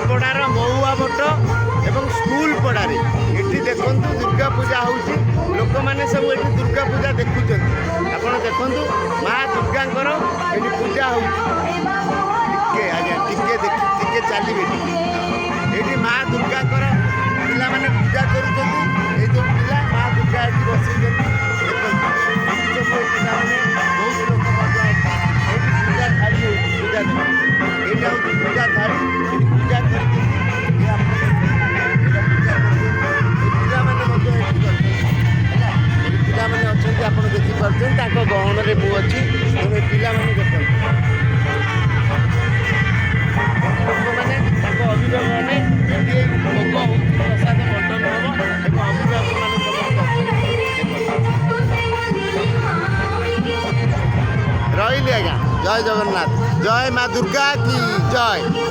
ପଡ଼ାର ମହୁଆ ମଠ ଏବଂ ସ୍କୁଲ ପଡ଼ାରେ ଏଠି ଦେଖନ୍ତୁ ଦୁର୍ଗା ପୂଜା ହେଉଛି। ଲୋକମାନେ ସବୁ ଏଠି ଦୁର୍ଗା ପୂଜା ଦେଖୁଛନ୍ତି। ଆପଣ ଦେଖନ୍ତୁ ମା ଦୁର୍ଗାଙ୍କର ଏଠି ପୂଜା ହେଉଛି। ଟିକେ ଆଜ୍ଞା ଟିକେ ଚାଲିବେ ଏଠି ମା ଦୁର୍ଗାଙ୍କର ପିଲାମାନେ ପୂଜା କରୁଛନ୍ତି। ଏଇ ଯେଉଁ ପିଲା ମା ଦୁର୍ଗା ଏଠି ବସିଛନ୍ତି ଦେଖନ୍ତୁ। ଏଠି ସବୁ ପିଲାମାନେ ବହୁତ ଲୋକ ମଧ୍ୟ ଏଠି ପୂଜା ଥାଳି ହେଉଛି। ପୂଜା ଦେଖନ୍ତୁ ଏଇଟା ହେଉଛି ପୂଜା ଥାଳି। ଏଠି ପୂଜା କରିଛନ୍ତି। ପିଲାମାନେ ମଧ୍ୟ ଏଠି କରିଛନ୍ତି ହେଲା। ଏଠି ପିଲାମାନେ ଅଛନ୍ତି ଆପଣ ଦେଖିପାରୁଛନ୍ତି। ତାଙ୍କ ଗହଣରେ ମୁଁ ଅଛି। ତେଣୁ ପିଲାମାନେ ଦେଖନ୍ତୁ ଲୋକମାନେ ତାଙ୍କ ଅଭିଭାବକମାନେ ଏଠି ଭୋଗ ହେଉଛି ପ୍ରସାଦ ବଣ୍ଟନ ହେବ ଏବଂ ଅଭିଭାବକମାନେ ସମସ୍ତେ ଅଛନ୍ତି। ରହିଲି ଆଜ୍ଞା। ଜୟ ଜଗନ୍ନାଥ। ଜୟ ମା ଦୁର୍ଗା କି ଜୟ।